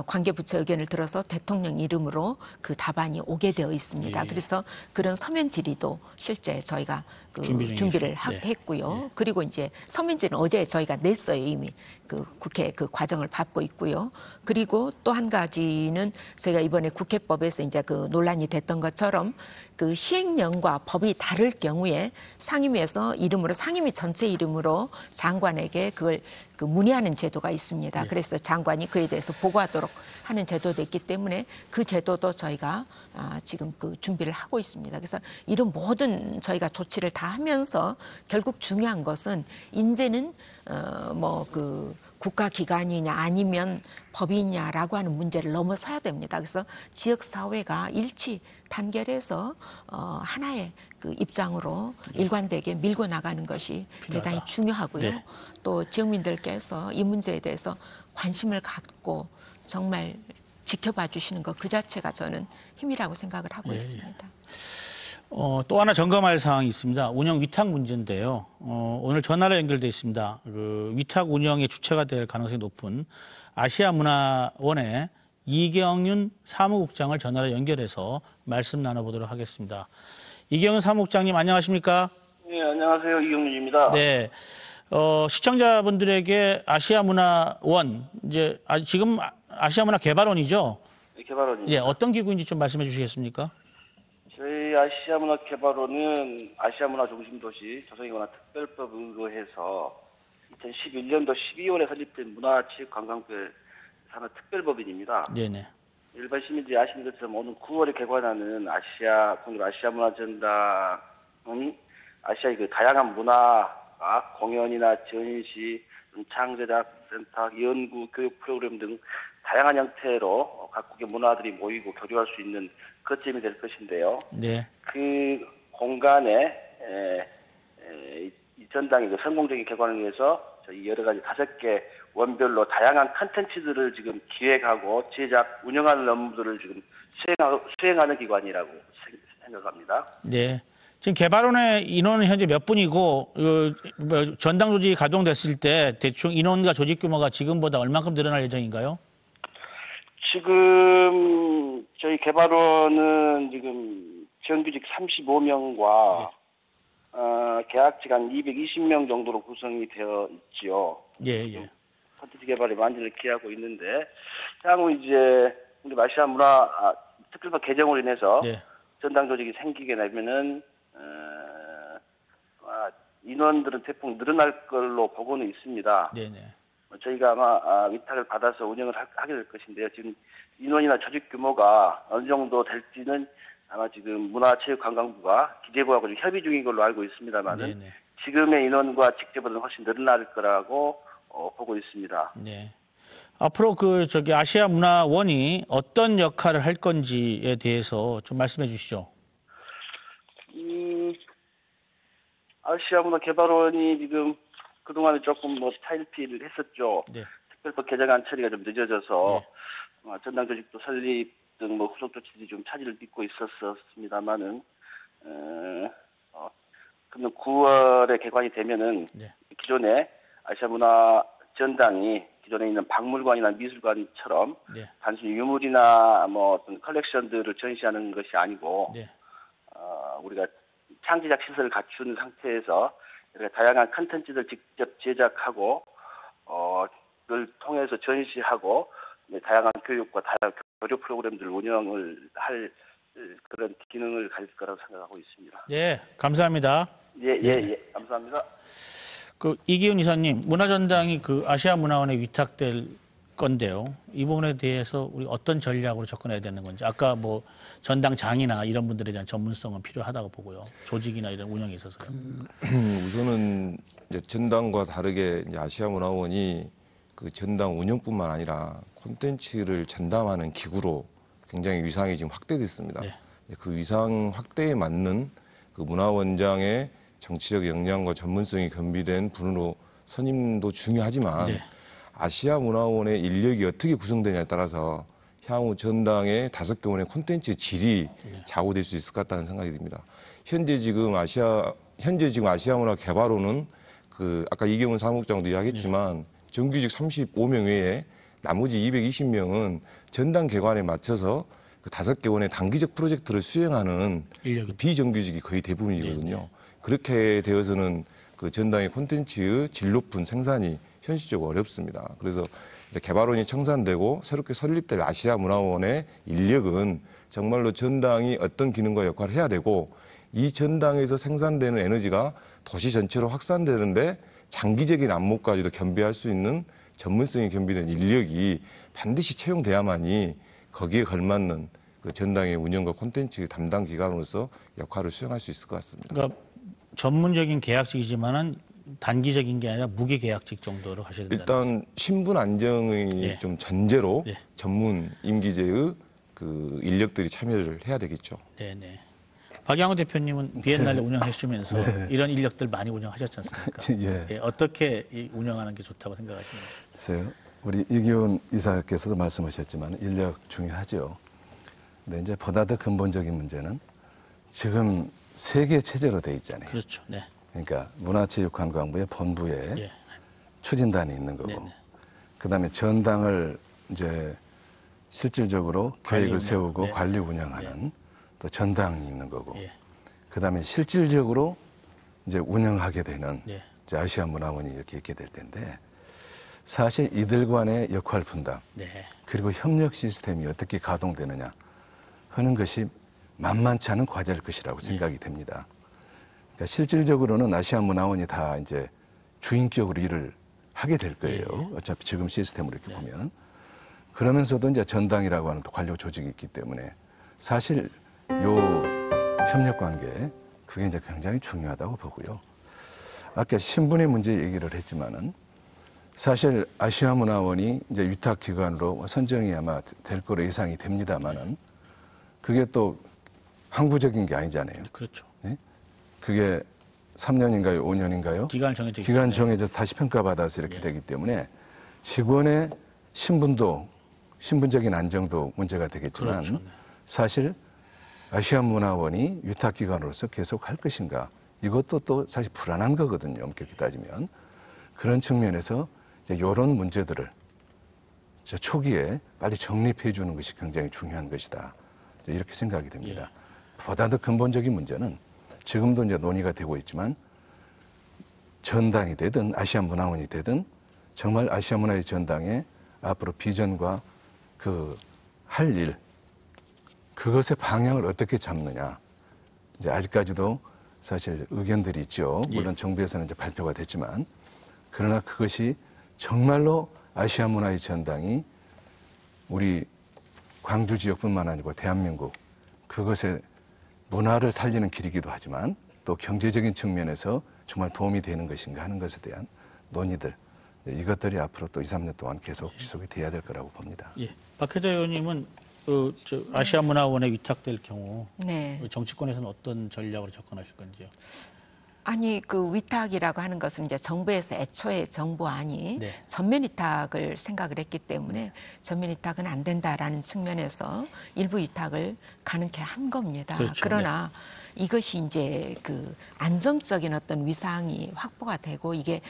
관계부처 의견을 들어서 대통령 이름으로 그 답안이 오게 되어 있습니다. 그래서 그런 서면 질의도 실제 저희가 그 준비를 했고요. 네. 그리고 이제 서면지는 어제 저희가 냈어요. 이미 그 국회 그 과정을 밟고 있고요. 그리고 또 한 가지는 저희가 이번에 국회법에서 이제 그 논란이 됐던 것처럼 그 시행령과 법이 다를 경우에 상임위에서 이름으로 상임위 전체 이름으로 장관에게 그걸 그 문의하는 제도가 있습니다. 그래서 장관이 그에 대해서 보고하도록 하는 제도도 있기 때문에 그 제도도 저희가 지금 그 준비를 하고 있습니다. 그래서 이런 모든 저희가 조치를 다 하면서 결국 중요한 것은 이제는 뭐 그 국가기관이냐 아니면 법이냐라고 하는 문제를 넘어서야 됩니다. 그래서 지역사회가 일치 단결해서 하나의 그 입장으로 일관되게 밀고 나가는 것이 필요하다. 대단히 중요하고요. 네. 또 지역민들께서 이 문제에 대해서 관심을 갖고 정말 지켜봐 주시는 것 그 자체가 저는 힘이라고 생각을 하고 있습니다. 또 하나 점검할 사항이 있습니다. 운영 위탁 문제인데요. 오늘 전화로 연결돼 있습니다. 그 위탁 운영의 주체가 될 가능성이 높은 아시아문화원의 이경윤 사무국장을 전화로 연결해서 말씀 나눠보도록 하겠습니다. 이경윤 사무국장님 안녕하십니까? 네, 안녕하세요. 이경윤입니다. 네, 시청자분들에게 아시아문화원 이제 지금 아시아문화개발원이죠? 네, 개발원입니다. 예, 어떤 기구인지 좀 말씀해 주시겠습니까? 저희 아시아문화개발원은 아시아문화 중심도시 조성인문화특별법 의거해서 2011년도 12월에 설립된 문화체육관광부의 산하특별법인입니다. 네네. 일반 시민들이 아시는 것처럼 오는 9월에 개관하는 국립 아시아문화전당은 아시아의 그 다양한 문화가 공연이나 전시, 창제작센터, 연구, 교육 프로그램 등 다양한 형태로 각국의 문화들이 모이고 교류할 수 있는 거점이 될 것인데요. 네. 그 공간에 이 전당의 그 성공적인 개관을 위해서 저희 여러 가지 5개 원별로 다양한 컨텐츠들을 지금 기획하고 제작, 운영하는 업무들을 지금 수행하는 기관이라고 생각합니다. 네. 지금 개발원의 인원은 현재 몇 분이고 전당 조직이 가동됐을 때 대충 인원과 조직 규모가 지금보다 얼마큼 늘어날 예정인가요? 지금 저희 개발원은 지금 정규직 35명과 계약직 한 220명 정도로 구성이 되어 있지요. 예. 콘텐츠 개발에 만전을 기하고 있는데 향후 이제 우리 아시아 문화 특별법 개정으로 인해서 전당 조직이 생기게 되면은 인원들은 대폭 늘어날 걸로 보고는 있습니다. 네네. 저희가 아마 위탁을 받아서 운영을 하게 될 것인데요. 지금 인원이나 조직 규모가 어느 정도 될지는 아마 지금 문화체육관광부가 기재부하고 협의 중인 걸로 알고 있습니다만은 지금의 인원과 직제보다는 훨씬 늘어날 거라고 보고 있습니다. 네. 앞으로 아시아문화원이 어떤 역할을 할 건지에 대해서 좀 말씀해 주시죠. 아시아문화개발원이 지금 그동안에 조금 타일피를 했었죠. 네. 특별법 개정안 처리가 좀 늦어져서 전당 조직도 설립 등 후속 조치들이 좀 차질을 빚고 있었습니다만은 금년 9월에 개관이 되면은 기존에 아시아문화 전당이 기존에 있는 박물관이나 미술관처럼 단순히 유물이나 어떤 컬렉션들을 전시하는 것이 아니고 우리가 창제작 시설을 갖춘 상태에서 다양한 컨텐츠를 직접 제작하고 그걸 통해서 전시하고 다양한 교육과 다양한 교류 프로그램들을 운영을 할 그런 기능을 가질 거라고 생각하고 있습니다. 네, 감사합니다. 예, 감사합니다. 이기훈 이사님, 문화전당이 아시아문화원에 위탁될 건데요. 이 부분에 대해서 우리 어떤 전략으로 접근해야 되는 건지. 아까 뭐 전당장이나 이런 분들에 대한 전문성은 필요하다고 보고요. 조직이나 이런 운영에 있어서요. 우선은 이제 전당과 다르게 이제 아시아문화원이 그 전당 운영뿐만 아니라 콘텐츠를 전담하는 기구로 굉장히 위상이 지금 확대됐습니다. 네. 그 위상 확대에 맞는 그 문화원장의 정치적 역량과 전문성이 겸비된 분으로 선임도 중요하지만 네. 아시아문화원의 인력이 어떻게 구성되냐에 따라서 향후 전당의 5개원의 콘텐츠 질이 좌우될 수 있을 것 같다는 생각이 듭니다. 현재 지금 아시아문화개발원은 그 아까 이경훈 사무국장도 이야기했지만 정규직 35명 외에 나머지 220명은 전당 개관에 맞춰서 그 5개원의 단기적 프로젝트를 수행하는 비정규직이 거의 대부분이거든요. 네네. 그렇게 되어서는 그 전당의 콘텐츠의 질 높은 생산이 현실적으로 어렵습니다. 그래서 이제 개발원이 청산되고 새롭게 설립될 아시아문화원의 인력은 정말로 전당이 어떤 기능과 역할을 해야 되고 이 전당에서 생산되는 에너지가 도시 전체로 확산되는데 장기적인 안목까지도 겸비할 수 있는 전문성이 겸비된 인력이 반드시 채용돼야만이 거기에 걸맞는 그 전당의 운영과 콘텐츠 담당 기관으로서 역할을 수행할 수 있을 것 같습니다. 그러니까 전문적인 계약직이지만은 단기적인 게 아니라 무기계약직 정도로 하셔야 된다. 일단 신분 안정의 좀 전제로 전문 임기제의 그 인력들이 참여를 해야 되겠죠. 네네. 박양호 대표님은 비엔날레 운영하시면서 이런 인력들 많이 운영하셨지 않습니까? 어떻게 운영하는 게 좋다고 생각하십니까? 글쎄요. 우리 이기훈 이사께서도 말씀하셨지만 인력 중요하죠. 근데 이제 보다 더 근본적인 문제는 지금 세계 체제로 돼 있잖아요. 그렇죠. 네. 그러니까 문화체육관광부의 본부에 추진단이 있는 거고, 그다음에 전당을 이제 실질적으로 계획을 세우고 관리 운영하는 또 전당이 있는 거고, 그다음에 실질적으로 이제 운영하게 되는 이제 아시아문화원이 이렇게 있게 될 텐데, 사실 이들 간의 역할 분담 그리고 협력 시스템이 어떻게 가동되느냐 하는 것이 만만치 않은 과제일 것이라고 생각이 됩니다. 그러니까 실질적으로는 아시아문화원이 다 이제 주인격으로 일을 하게 될 거예요. 어차피 지금 시스템으로 이렇게 보면. 그러면서도 이제 전당이라고 하는 또 관료 조직이 있기 때문에 사실 요 협력 관계 그게 이제 굉장히 중요하다고 보고요. 아까 신분의 문제 얘기를 했지만은 사실 아시아문화원이 이제 위탁기관으로 선정이 아마 될 거로 예상이 됩니다만은 그게 또 항구적인 게 아니잖아요. 그렇죠. 네? 그게 3년인가요? 5년인가요? 기간 정해져서 다시 평가받아서 이렇게 되기 때문에 직원의 신분적인 안정도 문제가 되겠지만 그렇죠. 사실 아시아문화원이 위탁기관으로서 계속 할 것인가 이것도 또 사실 불안한 거거든요. 엄격히 따지면. 그런 측면에서 이제 이런 문제들을 초기에 빨리 정립해 주는 것이 굉장히 중요한 것이다. 이렇게 생각이 됩니다. 보다 더 근본적인 문제는 지금도 이제 논의가 되고 있지만 전당이 되든 아시아문화원이 되든 정말 아시아문화의 전당에 앞으로 비전과 그 할 일, 그것의 방향을 어떻게 잡느냐. 이제 아직까지도 사실 의견들이 있죠. 물론 정부에서는 이제 발표가 됐지만 그러나 그것이 정말로 아시아문화의 전당이 우리 광주 지역뿐만 아니고 대한민국 그것의 문화를 살리는 길이기도 하지만 또 경제적인 측면에서 정말 도움이 되는 것인가 하는 것에 대한 논의들 이것들이 앞으로 또 2, 3년 동안 계속 지속이 돼야 될 거라고 봅니다. 박혜자 의원님은 아시아문화원에 위탁될 경우 정치권에서는 어떤 전략으로 접근하실 건지요? 아니 그 위탁이라고 하는 것은 이제 정부에서 애초에 정부안이 전면 위탁을 생각을 했기 때문에 전면 위탁은 안 된다라는 측면에서 일부 위탁을 가능케 한 겁니다. 그렇죠. 그러나 이것이 이제 그 안정적인 어떤 위상이 확보가 되고 이게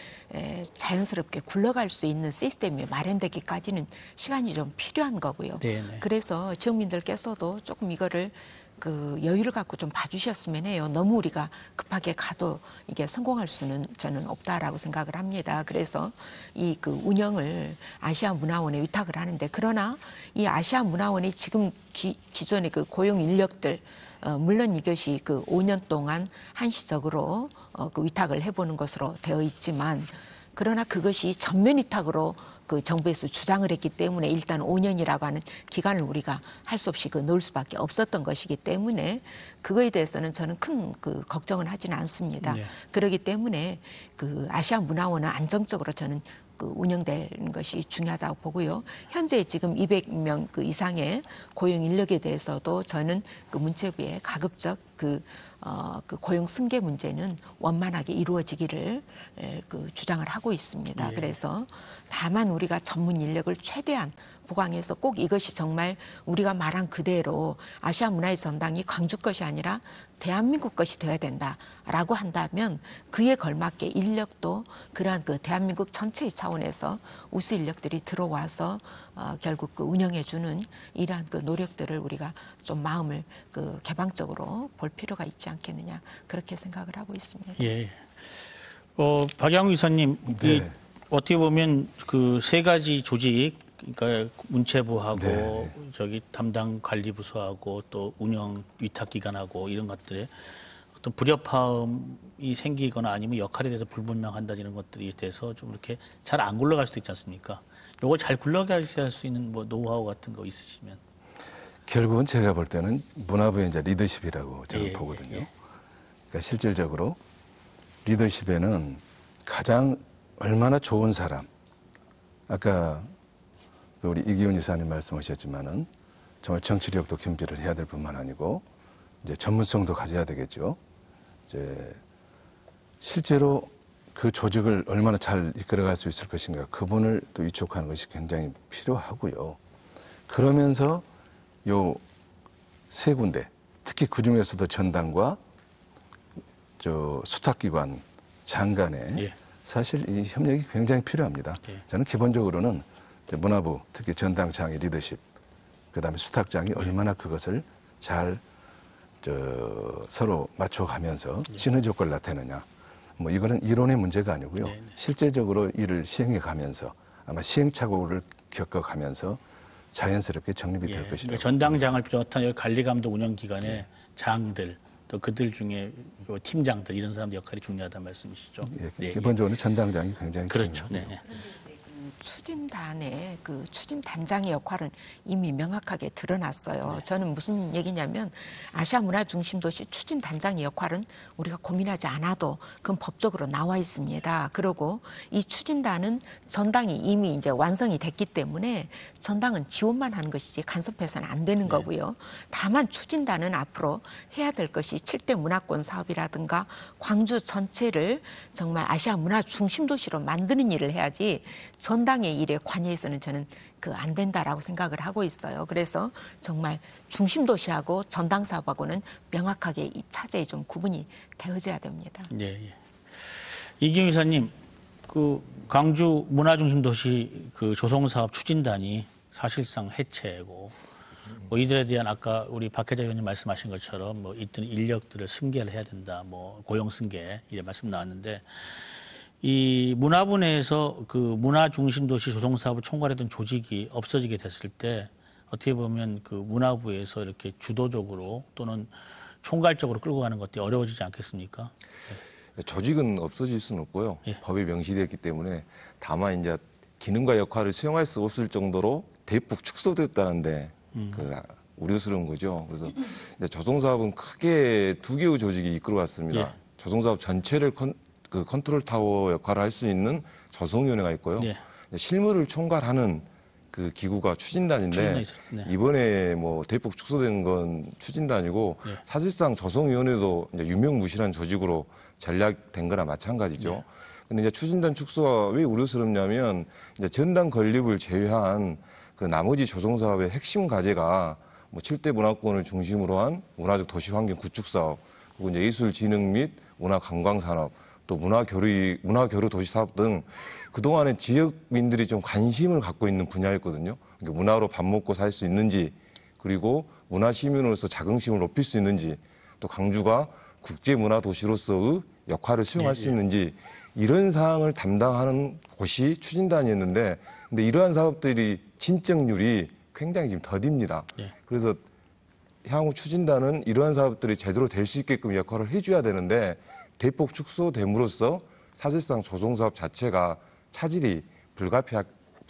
자연스럽게 굴러갈 수 있는 시스템이 마련되기까지는 시간이 좀 필요한 거고요. 그래서 지역민들께서도 조금 이거를 그 여유를 갖고 좀 봐주셨으면 해요. 너무 우리가 급하게 가도 이게 성공할 수는 저는 없다라고 생각을 합니다. 그래서 이 그 운영을 아시아문화원에 위탁을 하는데 그러나 이 아시아문화원이 지금 기존의 그 고용 인력들 물론 이것이 그 5년 동안 한시적으로 그 위탁을 해보는 것으로 되어 있지만 그러나 그것이 전면 위탁으로 그 정부에서 주장을 했기 때문에 일단 5년이라고 하는 기간을 우리가 할 수 없이 놓을 수밖에 없었던 것이기 때문에 그거에 대해서는 저는 큰 그 걱정은 하지는 않습니다. 네. 그렇기 때문에 그 아시아 문화원은 안정적으로 저는 그 운영되는 것이 중요하다고 보고요. 현재 지금 200명 그 이상의 고용 인력에 대해서도 저는 그 문체부의 가급적 그 고용 승계 문제는 원만하게 이루어지기를 그 주장을 하고 있습니다. 예. 그래서 다만 우리가 전문 인력을 최대한 보강해서 꼭 이것이 정말 우리가 말한 그대로 아시아 문화의 전당이 광주 것이 아니라 대한민국 것이 되어야 된다라고 한다면 그에 걸맞게 인력도 그러한 그 대한민국 전체의 차원에서 우수 인력들이 들어와서 결국 그 운영해주는 이러한 그 노력들을 우리가 좀 마음을 그 개방적으로 볼 필요가 있지 않겠느냐 그렇게 생각을 하고 있습니다. 예. 박양우 이사님, 네. 어떻게 보면 그 세 가지 조직, 그러니까 문체부하고 네. 저기 담당 관리부서하고 또 운영 위탁기관하고 이런 것들에 어떤 불협화음이 생기거나 아니면 역할에 대해서 불분명한다는 것들에 대해서 좀 이렇게 잘 안 굴러갈 수도 있지 않습니까? 이걸 잘 굴러가게 할 수 있는 뭐 노하우 같은 거 있으시면? 결국은 제가 볼 때는 문화부의 이제 리더십이라고 저는 보거든요. 그러니까 실질적으로 리더십에는 가장 얼마나 좋은 사람, 아까 우리 이기훈 이사님 말씀하셨지만은 정말 정치력도 겸비를 해야 될 뿐만 아니고 이제 전문성도 가져야 되겠죠. 이제 실제로 그 조직을 얼마나 잘 이끌어갈 수 있을 것인가 그분을 또 위촉하는 것이 굉장히 필요하고요. 그러면서 요 세 군데, 특히 그 중에서도 전당과 수탁기관 장간에 사실 이 협력이 굉장히 필요합니다. 저는 기본적으로는 문화부, 특히 전당장의 리더십, 그다음에 수탁장이 얼마나 그것을 잘 서로 맞춰가면서 시너지 효과를 나타내느냐. 뭐 이거는 이론의 문제가 아니고요. 실제적으로 이를 시행해가면서 아마 시행착오를 겪어가면서 자연스럽게 정립이 될 것이라고. 전당장을 비롯한 관리감독 운영기관의 장들, 또 그들 중에 팀장들 이런 사람들 역할이 중요하다는 말씀이시죠? 기본적으로 전당장이 굉장히 그렇죠. 중요합니다. 추진단의 그 추진단장의 역할은 이미 명확하게 드러났어요. 저는 무슨 얘기냐면 아시아 문화 중심 도시 추진단장의 역할은 우리가 고민하지 않아도 그건 법적으로 나와 있습니다. 그리고 이 추진단은 전당이 이미 이제 완성이 됐기 때문에 전당은 지원만 하는 것이지 간섭해서는 안 되는 거고요. 다만 추진단은 앞으로 해야 될 것이 7대 문화권 사업이라든가 광주 전체를 정말 아시아 문화 중심 도시로 만드는 일을 해야지 전당의 일에 관여해서는 저는 안 된다라고 생각을 하고 있어요. 그래서 정말 중심 도시하고 전당 사업하고는 명확하게 이 차제에 좀 구분이 되어져야 됩니다. 네. 이기훈 이사님, 그 광주 문화 중심 도시 그 조성 사업 추진단이 사실상 해체고 뭐 이들에 대한 아까 우리 박혜자 의원님 말씀하신 것처럼 뭐 있던 인력들을 승계를 해야 된다. 뭐 고용 승계 이런 말씀 나왔는데. 이 문화부 내에서 그 문화 중심 도시 조성 사업을 총괄했던 조직이 없어지게 됐을 때 어떻게 보면 그 문화부에서 이렇게 주도적으로 또는 총괄적으로 끌고 가는 것들이 어려워지지 않겠습니까? 조직은 없어질 수는 없고요. 법에 명시되었기 때문에 다만 이제 기능과 역할을 수행할 수 없을 정도로 대폭 축소됐다는데 우려스러운 거죠. 그래서 조성 사업은 크게 두 개의 조직이 이끌어왔습니다. 조성 사업 전체를 컨트롤 타워 역할을 할 수 있는 조성위원회가 있고요. 실무를 총괄하는 그 기구가 추진단인데 이번에 뭐 대폭 축소된 건 추진단이고 사실상 조성위원회도 이제 유명무실한 조직으로 전략된 거나 마찬가지죠. 근데 이제 추진단 축소가 왜 우려스럽냐면 이제 전당 건립을 제외한 그 나머지 조성 사업의 핵심 과제가 뭐 7대 문화권을 중심으로 한 문화적 도시 환경 구축 사업, 그리고 이제 예술 진흥 및 문화 관광 산업, 또 문화교류 도시 사업 등 그동안에 지역민들이 좀 관심을 갖고 있는 분야였거든요. 그러니까 문화로 밥 먹고 살 수 있는지, 그리고 문화 시민으로서 자긍심을 높일 수 있는지, 또 광주가 국제 문화 도시로서의 역할을 수행할 수 있는지 이런 사항을 담당하는 곳이 추진단이었는데, 근데 이러한 사업들이 진척률이 굉장히 지금 더딥니다. 그래서 향후 추진단은 이러한 사업들이 제대로 될 수 있게끔 역할을 해줘야 되는데 불가피하게 사실상 조성사업 자체가 차질이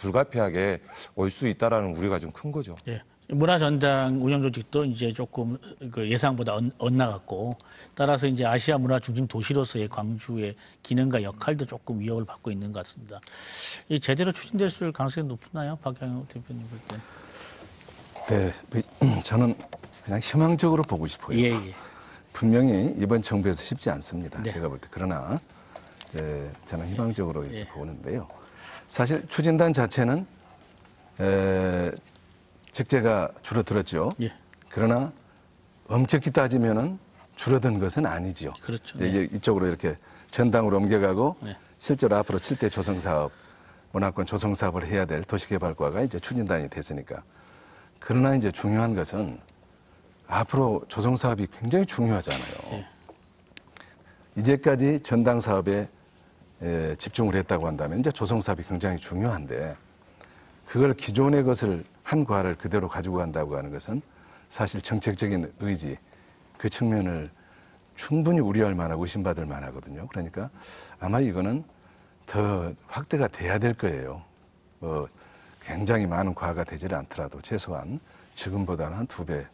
불가피하게 올 수 있다라는 우려가 좀 큰 거죠. 예. 문화전당 운영 조직도 이제 조금 그 예상보다 엇나갔고, 따라서 이제 아시아 문화 중심 도시로서의 광주의 기능과 역할도 조금 위협을 받고 있는 것 같습니다. 이 제대로 추진될 가능성이 높나요, 박양호 대표님 볼 때? 네, 저는 그냥 희망적으로 보고 싶어요. 예, 예. 분명히 이번 정부에서 쉽지 않습니다. 네. 제가 볼 때. 그러나 이제 저는 희망적으로 이렇게 예. 보는데요. 사실 추진단 자체는 직제가 줄어들었죠. 예. 그러나 엄격히 따지면은 줄어든 것은 아니지요. 그렇죠. 이제 이쪽으로 이렇게 전당으로 옮겨가고 네. 실제로 앞으로 7대 조성사업, 문화권 조성사업을 해야 될 도시개발과가 이제 추진단이 됐으니까. 그러나 이제 중요한 것은 앞으로 조성사업이 굉장히 중요하잖아요. 예. 이제까지 전당 사업에 집중을 했다고 한다면 이제 조성사업이 굉장히 중요한데 그걸 기존의 것을 한 과를 그대로 가지고 간다고 하는 것은 사실 정책적인 의지 그 측면을 충분히 우려할 만하고 의심받을 만하거든요. 그러니까 아마 이거는 더 확대가 돼야 될 거예요. 굉장히 많은 과가 되지는 않더라도 최소한 지금보다는 한 2배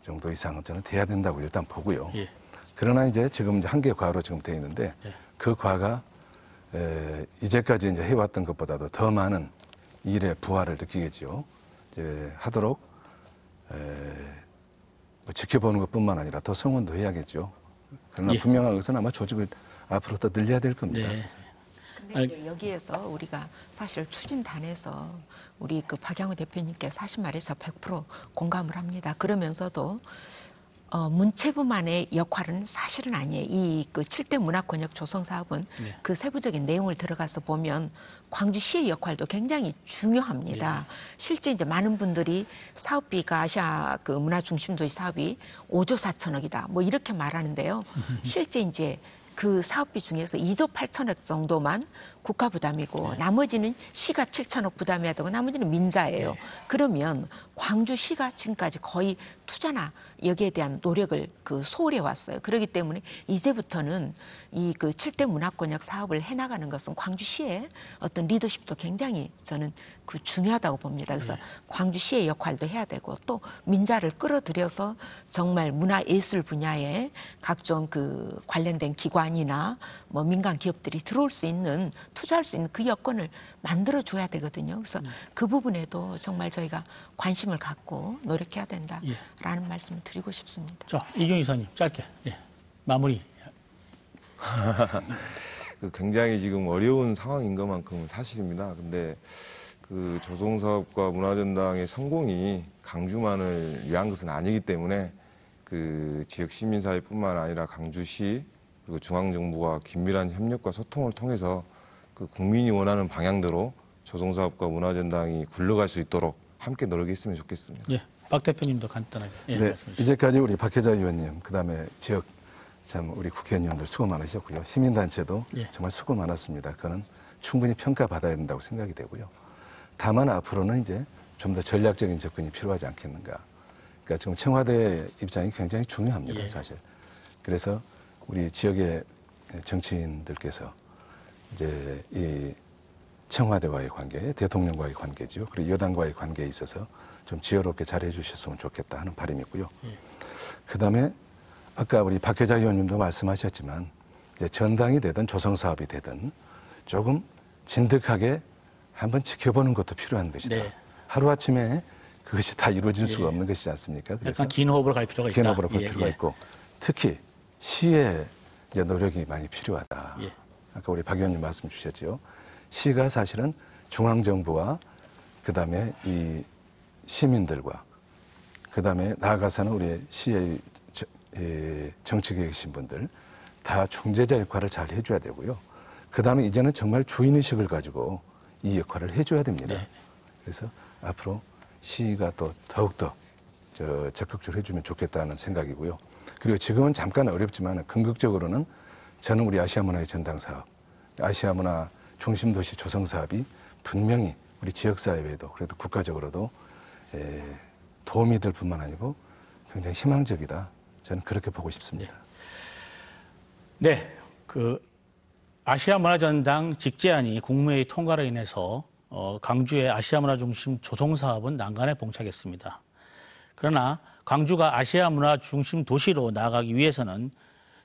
정도 이상은 저는 돼야 된다고 일단 보고요. 예. 그러나 이제 지금 한 개 과로 지금 돼 있는데 예. 그 과가 이제까지 이제 해왔던 것보다도 더 많은 일의 부활을 느끼겠죠. 이제 하도록 뭐 지켜보는 것뿐만 아니라 더 성원도 해야겠죠. 그러나 예. 분명한 것은 아마 조직을 앞으로 더 늘려야 될 겁니다. 네. 근데 이제 여기에서 우리가 사실 추진단에서 우리 그 박양호 대표님께서 하신 말에서 100% 공감을 합니다. 그러면서도 문체부만의 역할은 사실은 아니에요. 이 그 7대 문화권역 조성 사업은 네. 그 세부적인 내용을 들어가서 보면 광주시의 역할도 굉장히 중요합니다. 네. 실제 이제 많은 분들이 사업비가 아시아 그 문화중심도시 사업이 5조 4천억이다. 뭐 이렇게 말하는데요. 실제 이제 그 사업비 중에서 2조 8천억 정도만 국가 부담이고 네. 나머지는 시가 7천억 부담해야 되고 나머지는 민자예요. 네. 그러면 광주시가 지금까지 거의 투자나 여기에 대한 노력을 소홀해 왔어요. 그렇기 때문에 이제부터는 이 그 7대 문화권역 사업을 해나가는 것은 광주시의 어떤 리더십도 굉장히 저는 그 중요하다고 봅니다. 그래서 광주시의 역할도 해야 되고 또 민자를 끌어들여서 정말 문화예술 분야에 각종 그 관련된 기관이나 뭐 민간 기업들이 들어올 수 있는 투자할 수 있는 그 여건을 만들어줘야 되거든요. 그래서 그 부분에도 정말 저희가 관심을 갖고 노력해야 된다라는 말씀을 드리고 싶습니다. 자, 이경 이사님 짧게 마무리. 굉장히 지금 어려운 상황인 것만큼은 사실입니다. 근데 그 조성사업과 문화전당의 성공이 강주만을 위한 것은 아니기 때문에 그 지역 시민사회뿐만 아니라 강주시 그리고 중앙정부와 긴밀한 협력과 소통을 통해서 그 국민이 원하는 방향대로 조성사업과 문화전당이 굴러갈 수 있도록 함께 노력했으면 좋겠습니다. 예, 박 대표님도 간단하게. 네, 말씀해 주시죠. 이제까지 우리 박혜자 의원님, 그다음에 지역 참 우리 국회의원님들 수고 많으셨고요. 시민단체도 정말 수고 많았습니다. 그거는 충분히 평가받아야 된다고 생각이 되고요. 다만 앞으로는 이제 좀 더 전략적인 접근이 필요하지 않겠는가. 그러니까 지금 청와대 입장이 굉장히 중요합니다, 사실. 그래서 우리 지역의 정치인들께서 이제 이 청와대와의 관계, 대통령과의 관계죠. 그리고 여당과의 관계에 있어서 좀 지혜롭게 잘해 주셨으면 좋겠다 하는 바람이 있고요. 그다음에 아까 우리 박혜자 의원님도 말씀하셨지만 이제 전당이 되든 조성사업이 되든 조금 진득하게 한번 지켜보는 것도 필요한 것이다. 네. 하루아침에 그것이 다 이루어질 수가 없는 것이지 않습니까? 그래서 약간 긴 호흡을 갈 필요가 있다. 긴 호흡을 갈 필요가 있고 특히 시의 이제 노력이 많이 필요하다. 아까 우리 박 의원님 말씀 주셨죠. 시가 사실은 중앙정부와 그다음에 이 시민들과 그다음에 나아가서는 우리 시의 정치계에 계신 분들 다 중재자 역할을 잘 해줘야 되고요. 그다음에 이제는 정말 주인의식을 가지고 이 역할을 해줘야 됩니다. 그래서 앞으로 시가 또 더욱더 적극적으로 해주면 좋겠다는 생각이고요. 그리고 지금은 잠깐 어렵지만 긍극적으로는 저는 우리 아시아문화의 전당 사업, 아시아문화 중심도시 조성 사업이 분명히 우리 지역사회에도 그래도 국가적으로도 도움이 될 뿐만 아니고 굉장히 희망적이다. 저는 그렇게 보고 싶습니다. 네, 그 아시아 문화전당 직제안이 국무회의 통과로 인해서 광주의 아시아문화중심 조성사업은 난간에 봉착했습니다. 그러나 광주가 아시아문화중심 도시로 나아가기 위해서는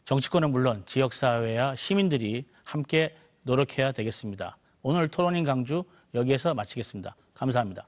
정치권은 물론 지역사회와 시민들이 함께 노력해야 되겠습니다. 오늘 토론인 광주 여기에서 마치겠습니다. 감사합니다.